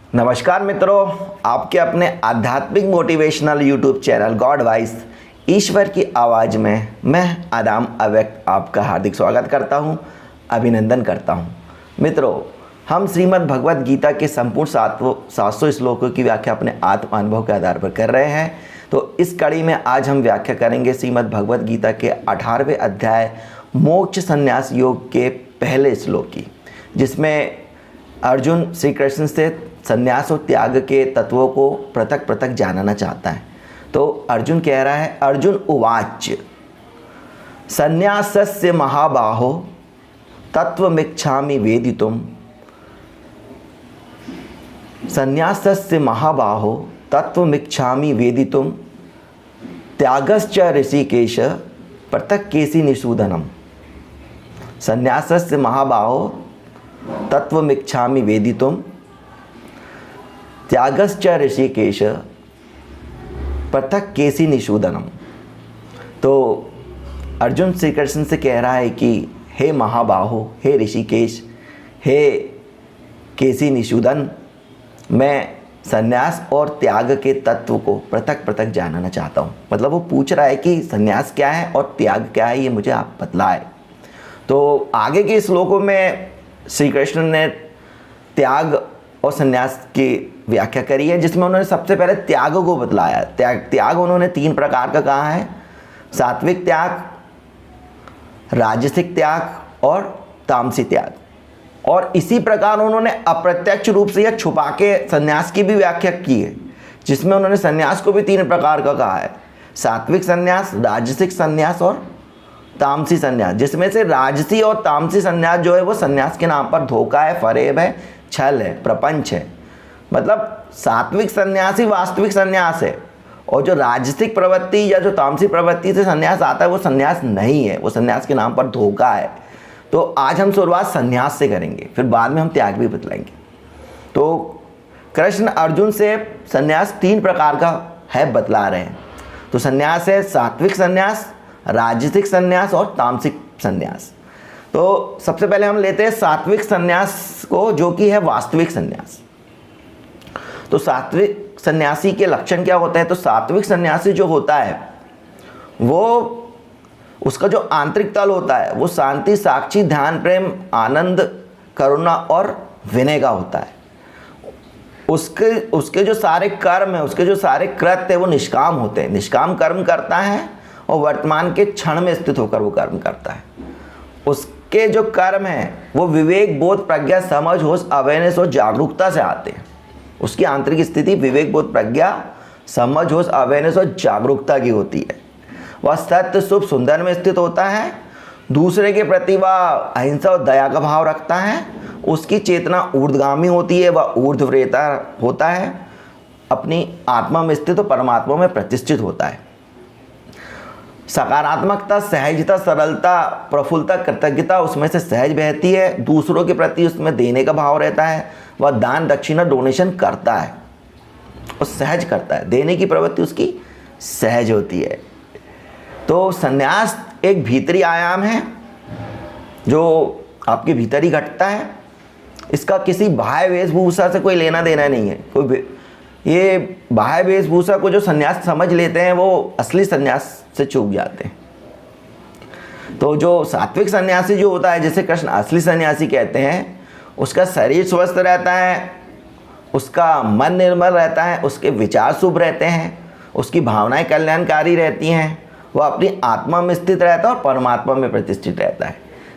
नमस्कार मित्रों, आपके अपने आध्यात्मिक motivational YouTube channel God voice ईश्वर की आवाज़ में मैं आदाम अव्यक्त आपका हार्दिक स्वागत करता हूं, अभिनंदन करता हूं। मित्रों, हम श्रीमद् भगवद गीता के संपूर्ण 700 श्लोकों की व्याख्या अपने आत्म अनुभव के आधार पर कर रहे हैं। तो इस कड़ी में आज हम व्याख्या करेंगे श्रीमद् भगवद गीता के 18वें अध्याय मोक्ष संन्यास योग के पहले श्लोक की, जिसमें अर्जुन श्री कृष्ण से संन्यास और त्याग के तत्वों को पृथक पृथक जानना चाहता है। तो अर्जुन कह रहा है, अर्जुन उवाच संन्यासस्य महाबाहो तत्वमिच्छामि वेदितुम। संन्यासस्य महाबाहो तत्वमिच्छामि वेदितुम त्यागश्च ऋषिकेश पृथक केसी निषूदनम। संन्यासस्य महाबाहो तत्वमिच्छामि वेदितुम त्यागश्च ऋषिकेश पृथक केसी निषूदनम। तो अर्जुन श्री कृष्ण से कह रहा है कि हे महाबाहो, हे ऋषिकेश, हे केसी निषूदन, मैं संन्यास और त्याग के तत्व को पृथक पृथक जानना चाहता हूँ। मतलब वो पूछ रहा है कि संन्यास क्या है और त्याग क्या है, ये मुझे आप बतलाएं। तो आगे के श्लोकों में श्री कृष्ण ने त्याग और संन्यास की व्याख्या करी है, जिसमें उन्होंने सबसे पहले त्याग को बतलाया। त्याग उन्होंने 3 प्रकार का कहा है: सात्विक त्याग, राजसिक त्याग और तामसी त्याग। और इसी प्रकार उन्होंने अप्रत्यक्ष रूप से या छुपा के संन्यास की भी व्याख्या की है, जिसमें उन्होंने संन्यास को भी 3 प्रकार का कहा है: सात्विक संन्यास, राजसिक संन्यास और तामसी संन्यास। जिसमें से राजसी और तामसी संन्यास जो है वो संन्यास के नाम पर धोखा है, फरेब है, छल है, प्रपंच है। मतलब सात्विक संन्यास ही वास्तविक संन्यास है, और जो राजसिक प्रवृत्ति या जो तामसी प्रवृत्ति से संन्यास आता है वो संन्यास नहीं है, वो संन्यास के नाम पर धोखा है। तो आज हम शुरुआत संन्यास से करेंगे, फिर बाद में हम त्याग भी बतलाएंगे। तो कृष्ण अर्जुन से संन्यास 3 प्रकार का है बतला रहे हैं। तो संन्यास है सात्विक संन्यास, राजसिक संन्यास और तामसिक संन्यास। तो सबसे पहले हम लेते हैं सात्विक संन्यास को, जो कि है वास्तविक संन्यास। तो सात्विक सन्यासी के लक्षण क्या होते हैं? तो सात्विक सन्यासी जो होता है वो, उसका जो आंतरिक तल होता है वो शांति, साक्षी, ध्यान, प्रेम, आनंद, करुणा और विनय का होता है। उसके जो सारे कर्म है, उसके जो सारे कृत्य है वो निष्काम होते हैं। निष्काम कर्म करता है और वर्तमान के क्षण में स्थित होकर वो कर्म करता है। उसके जो कर्म है वो विवेक, बोध, प्रज्ञा, समझ, होश, अवेयरनेस और जागरूकता से आते हैं। उसकी आंतरिक स्थिति विवेक, बोध, प्रज्ञा, समझ, होश, अवेयरनेस और जागरूकता की होती है। वह सत्य, शुभ, सुंदर में स्थित होता है। दूसरे के प्रति वह अहिंसा और दया का भाव रखता है। उसकी चेतना ऊर्ध्वगामी होती है, वह ऊर्ध्वरेता होता है। अपनी आत्मा में स्थित और परमात्मा में प्रतिष्ठित होता है। सकारात्मकता, सहजता, सरलता, प्रफुल्लता, कृतज्ञता उसमें से सहज बहती है। दूसरों के प्रति उसमें देने का भाव रहता है। वह दान, दक्षिणा, डोनेशन करता है और सहज करता है। देने की प्रवृत्ति उसकी सहज होती है। तो संन्यास एक भीतरी आयाम है जो आपके भीतर ही घटता है। इसका किसी बाह्य वेशभूषा से कोई लेना देना नहीं है। ये बाह्य वेशभूषा को जो संन्यास समझ लेते हैं वो असली संन्यास से चूक जाते हैं। तो जो सात्विक सन्यासी जो होता है, जिसे कृष्ण असली सन्यासी कहते हैं, उसका शरीर स्वस्थ रहता है, उसका मन निर्मल रहता है, उसके विचार शुभ रहते हैं, उसकी भावनाएं कल्याणकारी रहती हैं, वह अपनी आत्मा में स्थित रहता है और परमात्मा में प्रतिष्ठित रहता है।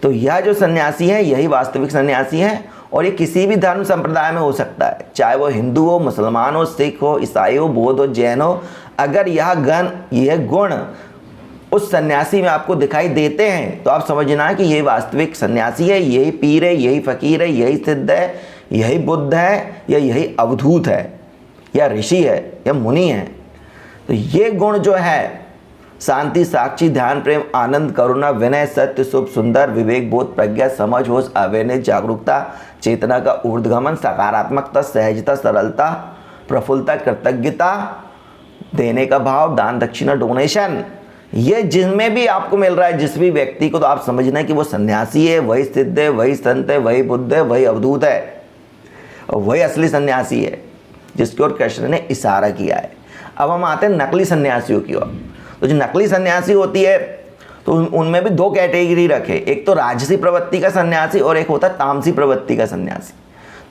तो यह जो सन्यासी है यही वास्तविक सन्यासी है। और ये किसी भी धर्म संप्रदाय में हो सकता है, चाहे वो हिंदू हो, मुसलमान हो, सिख हो, ईसाई हो, बौद्ध हो, जैन हो। अगर यह गुण उस सन्यासी में आपको दिखाई देते हैं तो आप समझना कि ये वास्तविक सन्यासी है, यही पीर है, यही फकीर है, यही सिद्ध है, यही बुद्ध है, या यही अवधूत है, या ऋषि है, या मुनि है। तो ये गुण जो है शांति, साक्षी, ध्यान, प्रेम, आनंद, करुणा, विनय, सत्य, शुभ, सुंदर, विवेक, बोध, प्रज्ञा, समझ, होश, अवेयरनेस, जागरूकता, चेतना का ऊर्ध्वगमन, सकारात्मकता, सहजता, सरलता, प्रफुल्लता, कृतज्ञता, देने का भाव, दान, दक्षिणा, डोनेशन, ये जिनमें भी आपको मिल रहा है जिस भी व्यक्ति को, तो आप समझना है कि वो सन्यासी है, वही सिद्ध है, वही संत है, वही बुद्ध है, वही अवधूत है। और वही असली सन्यासी है जिसकी ओर कृष्ण ने इशारा किया है। अब हम आते हैं नकली सन्यासियों की ओर। तो जो नकली सन्यासी होती है तो उनमें भी दो कैटेगरी रखे, एक तो राजसी प्रवृत्ति का सन्यासी और एक होता है तामसी प्रवृत्ति का सन्यासी।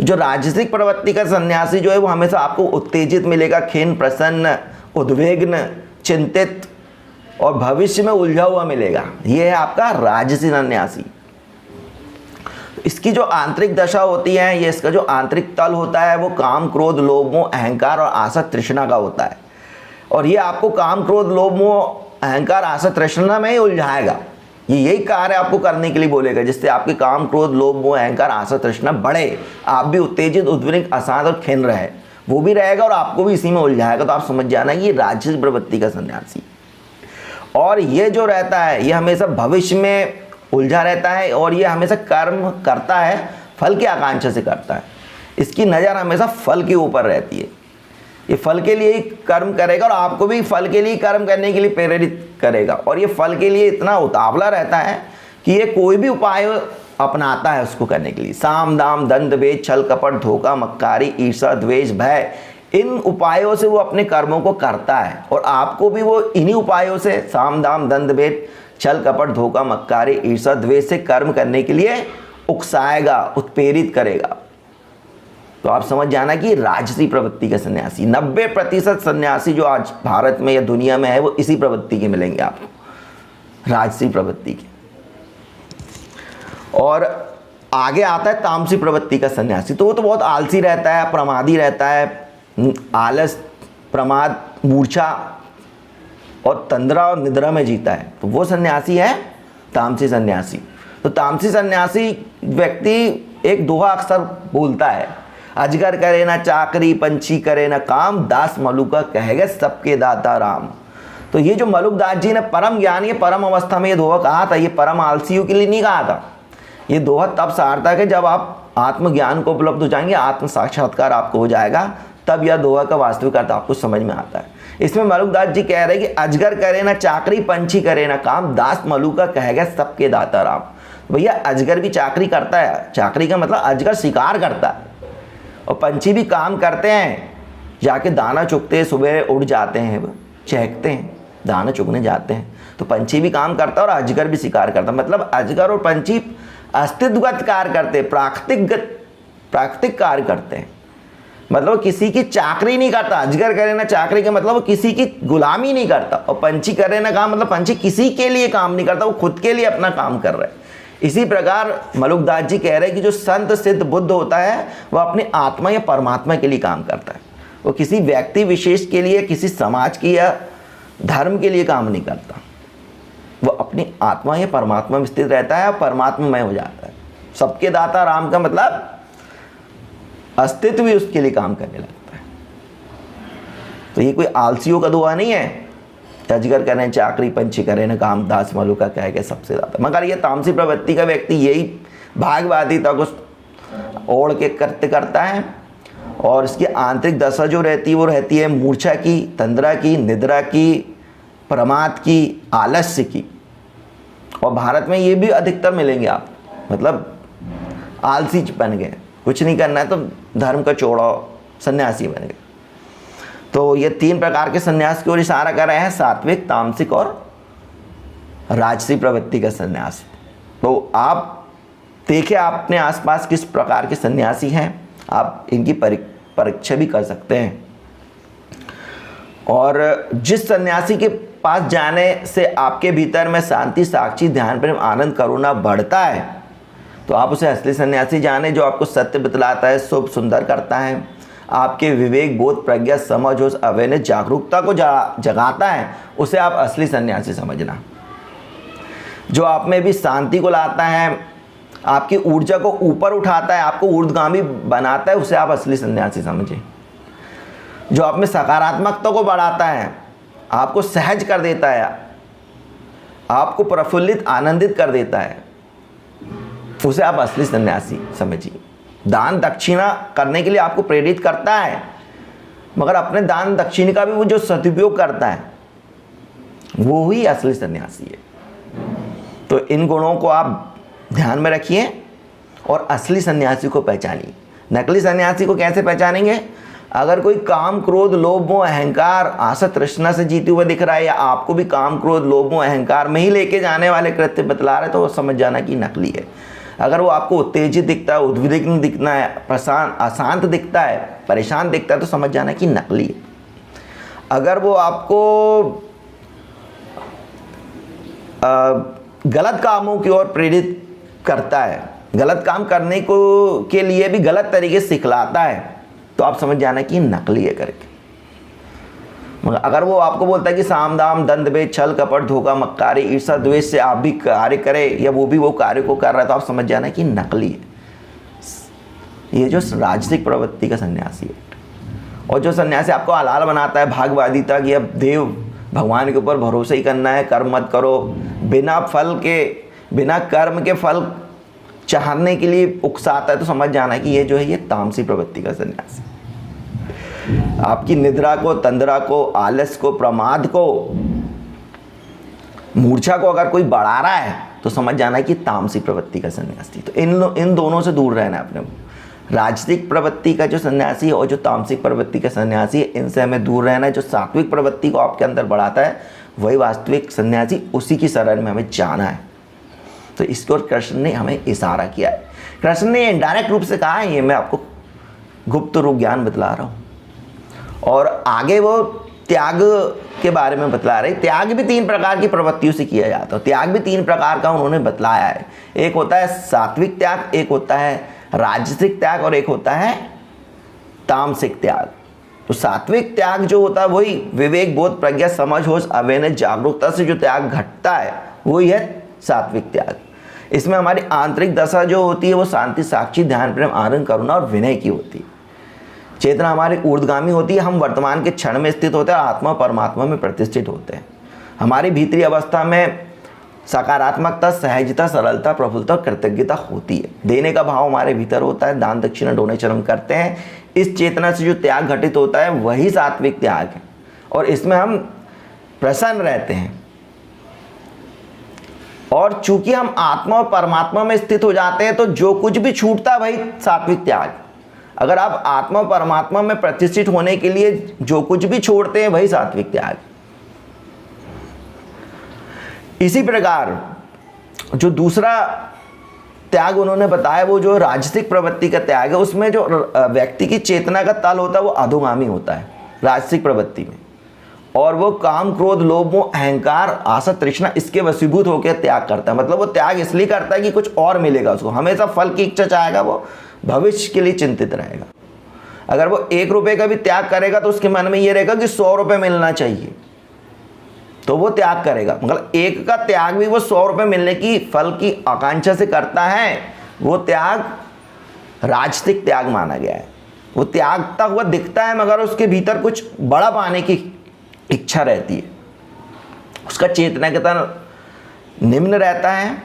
जो राजसिक प्रवृत्ति का सन्यासी जो है वो हमेशा आपको उत्तेजित मिलेगा, खिन्न, प्रसन्न, उद्विग्न, चिंतित और भविष्य में उलझा हुआ मिलेगा। ये है आपका राजसी सन्यासी। इसकी जो आंतरिक दशा होती है, ये इसका जो आंतरिक तल होता है वो काम, क्रोध, लोभ, मोह, अहंकार और आशा तृष्णा का होता है। और ये आपको काम, क्रोध, लोभ, मोह, अहंकार, आशा तृष्णा में ही उलझाएगा। ये यही कार्य आपको करने के लिए बोलेगा जिससे आपके काम, क्रोध, लोभ, मोह, अहंकार, आशा तृष्णा बढ़े, आप भी उत्तेजित, उद्विग्न, अशांत और खिन्न रहे। वो भी रहेगा और आपको भी इसी में उलझाएगा। तो आप समझ जाना कि ये राजसी प्रवृत्ति का सन्यासी। और ये जो रहता है ये हमेशा भविष्य में उलझा रहता है और ये हमेशा कर्म करता है, फल की आकांक्षा से करता है। इसकी नज़र हमेशा फल के ऊपर रहती है। ये फल के लिए ही कर्म करेगा और आपको भी फल के लिए कर्म करने के लिए प्रेरित करेगा। और ये फल के लिए इतना उतावला रहता है कि ये कोई भी उपाय अपनाता है उसको करने के लिए। साम, दाम, दंड, भेद, छल, कपट, धोखा, मक्कारी, ईर्ष्या, द्वेष, भय, इन उपायों से वो अपने कर्मों को करता है। और आपको भी वो इन्हीं उपायों से, साम, दाम, दंड, भेद, छल, कपट, धोखा, मक्कारी, ईर्ष्या, द्वेष से कर्म करने के लिए उकसाएगा, उत्प्रेरित करेगा। तो आप समझ जाना कि राजसी प्रवृत्ति का सन्यासी, 90% सन्यासी जो आज भारत में या दुनिया में है वो इसी प्रवृत्ति के मिलेंगे आपको, राजसी प्रवृत्ति के। और आगे आता है तामसी प्रवृत्ति का सन्यासी। तो वो तो बहुत आलसी रहता है, प्रमादी रहता है, आलस, प्रमाद, मूर्छा और तंद्रा और निद्रा में जीता है। तो वो सन्यासी है तामसी सन्यासी। तो तामसी सन्यासी व्यक्ति एक दोहा अक्सर बोलता है, अजगर करे ना चाकरी, पंछी करे ना काम, दास मलुका कहेगा सबके दाता राम। तो ये जो मलुकदास जी ने परम ज्ञान, ये परम अवस्था में ये दोहा कहा था, ये परम आलसियों के लिए नहीं कहा था। ये दोहा तब सार्थक है जब आप आत्मज्ञान को उपलब्ध हो जाएंगे, आत्म साक्षात्कार आपको हो जाएगा, तब यह दोहा का वास्तविक अर्थ आपको समझ में आता है। इसमें मलुकदास जी कह रहे हैं कि अजगर करे ना चाकरी, पंछी करे ना काम, दास मलुका कहेगा सबके दाता राम। भैया अजगर भी चाकरी करता है, चाकरी का मतलब अजगर शिकार करता है, और पंछी भी काम करते हैं, जाके दाना चुगते हैं, सुबह उड़ जाते हैं, चहकते हैं, दाना चुगने जाते हैं। तो पंछी भी काम करता है और अजगर भी शिकार करता है। मतलब अजगर और पंछी अस्तित्वगत कार्य करते हैं, प्राकृतिक कार्य करते हैं। मतलब किसी की चाकरी नहीं करता। अजगर करे ना चाकरी का मतलब वो किसी की गुलामी नहीं करता, और पंछी करे ना काम मतलब पंछी किसी के लिए काम नहीं करता, वो खुद के लिए अपना काम कर रहा है। इसी प्रकार मलुकदास जी कह रहे हैं कि जो संत सिद्ध बुद्ध होता है वह अपनी आत्मा या परमात्मा के लिए काम करता है। वो किसी व्यक्ति विशेष के लिए, किसी समाज की या धर्म के लिए काम नहीं करता। वो अपनी आत्मा या परमात्मा में स्थित रहता है और परमात्मामय हो जाता है। सबके दाता राम का मतलब अस्तित्व भी उसके लिए काम करने लगता है। तो ये कोई आलसियों का दोहा नहीं है, अजगर करें चाकरी, पंछी करें न काम, दास मलुका कहेगा सबसे ज़्यादा। मगर ये तामसी प्रवृत्ति का व्यक्ति यही भागवादिता को ओढ़ के कृत्य करता है। और इसकी आंतरिक दशा जो रहती है वो रहती है मूर्छा की, तंद्रा की, निद्रा की, प्रमाद की, आलस्य की। और भारत में ये भी अधिकतर मिलेंगे आप, मतलब आलसी बन गए, कुछ नहीं करना है तो धर्म का चोड़ो सन्यासी बन गए। तो ये 3 प्रकार के सन्यास की ओर इशारा कर रहे हैं, सात्विक, तामसिक और राजसी प्रवृत्ति का सन्यास। तो आप देखिए आप अपने आसपास किस प्रकार के सन्यासी हैं, आप इनकी परीक्षा भी कर सकते हैं। और जिस सन्यासी के पास जाने से आपके भीतर में शांति, साक्षी, ध्यान, प्रेम, आनंद, करुणा बढ़ता है, तो आप उसे असली सन्यासी जाने। जो आपको सत्य बतलाता है, शुभ, सुंदर करता है, आपके विवेक, बोध, प्रज्ञा, समझ, होश, अवेयरनेस, जागरूकता को जगाता है, उसे आप असली सन्यासी समझना। जो आप में भी शांति को लाता है, आपकी ऊर्जा को ऊपर उठाता है, आपको ऊर्ध्वगामी बनाता है, उसे आप असली सन्यासी समझें। जो आप में सकारात्मकता को बढ़ाता है, आपको सहज कर देता है, आपको प्रफुल्लित, आनंदित कर देता है, उसे आप असली सन्यासी समझिए। दान दक्षिणा करने के लिए आपको प्रेरित करता है, मगर अपने दान दक्षिणा का भी वो जो सदुपयोग करता है वो ही असली सन्यासी है। तो इन गुणों को आप ध्यान में रखिए और असली सन्यासी को पहचानिए। नकली सन्यासी को कैसे पहचानेंगे? अगर कोई काम क्रोध लोभ मोह अहंकार आशा तृष्णा से जीते हुए दिख रहा है, या आपको भी काम क्रोध लोभ मोह अहंकार में ही लेके जाने वाले कृत्य बतला रहे, तो वो समझ जाना कि नकली है। अगर वो आपको उत्तेजित दिखता है, उद्विग्न दिखना है, अशांत दिखता है, परेशान दिखता है, तो समझ जाना कि नकली है। अगर वो आपको गलत कामों की ओर प्रेरित करता है, गलत काम करने को के लिए भी गलत तरीके से सिखलाता है, तो आप समझ जाना कि नकली है करके। मगर अगर वो आपको बोलता है कि साम दाम दंड भेद छल कपट धोखा मक्कारी ईर्षा द्वेष से आप भी कार्य करें, या वो भी वो कार्य को कर रहा है, तो आप समझ जाना कि नकली है। ये जो राजसिक प्रवृत्ति का सन्यासी है। और जो सन्यासी आपको हलाल बनाता है भागवादिता की, अब देव भगवान के ऊपर भरोसा ही करना है, कर्म मत करो, बिना फल के, बिना कर्म के फल चाहने के लिए उकसाता है, तो समझ जाना कि ये जो है ये तामसी प्रवृत्ति का सन्यासी। आपकी निद्रा को, तंद्रा को, आलस को, प्रमाद को, मूर्छा को अगर कोई बढ़ा रहा है, तो समझ जाना कि तामसी प्रवृत्ति का सन्यासी। तो इन दोनों से दूर रहना है अपने को। राजसिक प्रवृत्ति का जो सन्यासी है और जो तामसिक प्रवृत्ति का सन्यासी है, इनसे हमें दूर रहना है। जो सात्विक प्रवृत्ति को आपके अंदर बढ़ाता है वही वास्तविक सन्यासी, उसी की शरण में हमें जाना है। तो इसकी ओर कृष्ण ने हमें इशारा किया है। कृष्ण ने इनडायरेक्ट रूप से कहा है, ये मैं आपको गुप्त रूप ज्ञान बतला रहा हूँ। और आगे वो त्याग के बारे में बतला रहे। त्याग भी 3 प्रकार की प्रवृत्तियों से किया जाता है। त्याग भी 3 प्रकार का उन्होंने बतलाया है। एक होता है सात्विक त्याग, एक होता है राजसिक त्याग, और एक होता है तामसिक त्याग। तो सात्विक त्याग जो होता है वही विवेक बोध प्रज्ञा समझ होश अवेयरनेस जागरूकता से जो त्याग घटता है वही है सात्विक त्याग। इसमें हमारी आंतरिक दशा जो होती है वो शांति साक्षी ध्यान प्रेम आनंद करुणा और विनय की होती है। चेतना हमारी ऊर्ध्वगामी होती है, हम वर्तमान के क्षण में स्थित होते हैं, आत्मा परमात्मा में प्रतिष्ठित होते हैं। हमारी भीतरी अवस्था में सकारात्मकता, सहजता, सरलता, प्रफुल्लता और कृतज्ञता होती है। देने का भाव हमारे भीतर होता है, दान दक्षिणा डोनेशन हम करते हैं। इस चेतना से जो त्याग घटित होता है वही सात्विक त्याग है, और इसमें हम प्रसन्न रहते हैं। और चूंकि हम आत्मा और परमात्मा में स्थित हो जाते हैं, तो जो कुछ भी छूटता है वही सात्विक त्याग। अगर आप आत्मा और परमात्मा में प्रतिष्ठित होने के लिए जो कुछ भी छोड़ते हैं वही सात्विक त्याग। इसी प्रकार जो दूसरा त्याग उन्होंने बताया वो जो राजसिक प्रवृत्ति का त्याग है, उसमें जो व्यक्ति की चेतना का तल होता है वो अधोगामी होता है राजसिक प्रवृत्ति में, और वो काम क्रोध लोभ मोह अहंकार आशा तृष्णा इसके वशीभूत होकर त्याग करता है। मतलब वो त्याग इसलिए करता है कि कुछ और मिलेगा उसको, हमेशा फल की इच्छा चाहेगा, वो भविष्य के लिए चिंतित रहेगा। अगर वो 1 रुपये का भी त्याग करेगा तो उसके मन में ये रहेगा कि 100 रुपये मिलना चाहिए, तो वो त्याग करेगा। मतलब 1 का त्याग भी वो 100 रुपये मिलने की फल की आकांक्षा से करता है, वो त्याग राजसिक त्याग माना गया है। वो त्यागता हुआ दिखता है मगर उसके भीतर कुछ बड़ा पाने की इच्छा रहती है, उसका चेतना के तरह निम्न रहता है,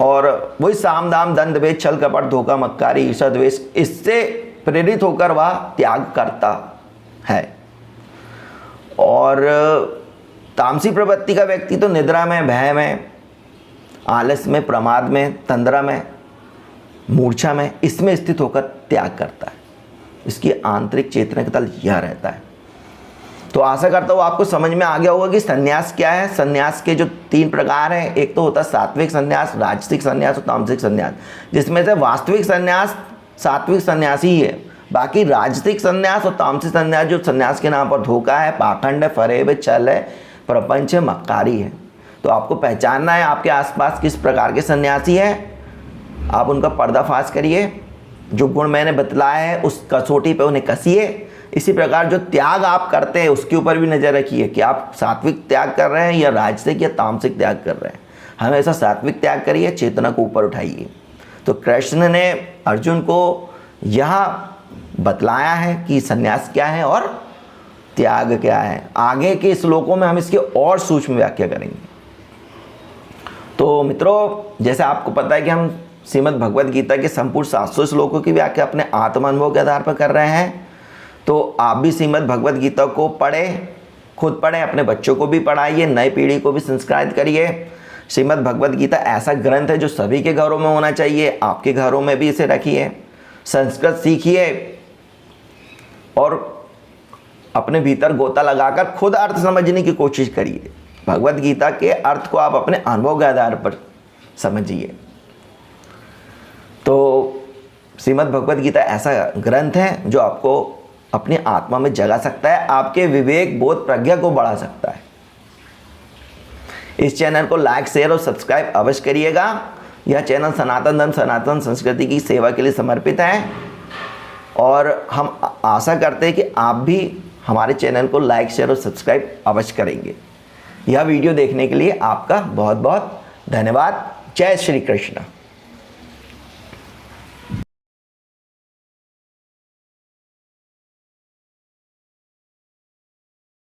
और वही साम दाम दंड भेद छल कपट धोखा मक्कारी ईर्षा द्वेष इससे प्रेरित होकर वह त्याग करता है। और तामसी प्रवृत्ति का व्यक्ति तो निद्रा में, भय में, आलस में, प्रमाद में, तंद्रा में, मूर्छा में, इसमें स्थित होकर त्याग करता है। इसकी आंतरिक चेतना का तल यह रहता है। तो आशा करता हूँ आपको समझ में आ गया होगा कि सन्यास क्या है। सन्यास के जो 3 प्रकार हैं, एक तो होता है सात्विक सन्यास, राजसिक सन्यास और तामसिक सन्यास, जिसमें से वास्तविक सन्यास सात्विक सन्यास ही है। बाकी राजसिक सन्यास और तामसिक सन्यास जो सन्यास के नाम पर धोखा है, पाखंड है, फरेब है, छल है, प्रपंच है, मक्कारी है। तो आपको पहचानना है आपके आसपास किस प्रकार के सन्यासी हैं, आप उनका पर्दाफाश करिए, जो गुण मैंने बतलाया है उस कसौटी पे उन्हें कसिए। इसी प्रकार जो त्याग आप करते हैं उसके ऊपर भी नज़र रखिए कि आप सात्विक त्याग कर रहे हैं या राजसिक या तामसिक त्याग कर रहे हैं। हमेशा सात्विक त्याग करिए, चेतना को ऊपर उठाइए। तो कृष्ण ने अर्जुन को यहाँ बतलाया है कि सन्यास क्या है और त्याग क्या है। आगे के श्लोकों में हम इसकी और सूक्ष्म व्याख्या करेंगे। तो मित्रों, जैसे आपको पता है कि हम श्रीमद् भगवद गीता के संपूर्ण 700 श्लोकों की व्याख्या अपने आत्म अनुभव के आधार पर कर रहे हैं। तो आप भी श्रीमद् भगवद गीता को पढ़ें, खुद पढ़ें, अपने बच्चों को भी पढ़ाइए, नई पीढ़ी को भी संस्कारित करिए। श्रीमद् भगवद गीता ऐसा ग्रंथ है जो सभी के घरों में होना चाहिए, आपके घरों में भी इसे रखिए। संस्कृत सीखिए और अपने भीतर गोता लगाकर खुद अर्थ समझने की कोशिश करिए। भगवत गीता के अर्थ को आप अपने अनुभव के आधार पर समझिए। तो श्रीमद् भगवत गीता ऐसा ग्रंथ है जो आपको अपनी आत्मा में जगा सकता है, आपके विवेक बोध प्रज्ञा को बढ़ा सकता है। इस चैनल को लाइक शेयर और सब्सक्राइब अवश्य करिएगा। यह चैनल सनातन धर्म सनातन संस्कृति की सेवा के लिए समर्पित है और हम आशा करते हैं कि आप भी हमारे चैनल को लाइक शेयर और सब्सक्राइब अवश्य करेंगे। यह वीडियो देखने के लिए आपका बहुत बहुत धन्यवाद। जय श्री कृष्ण।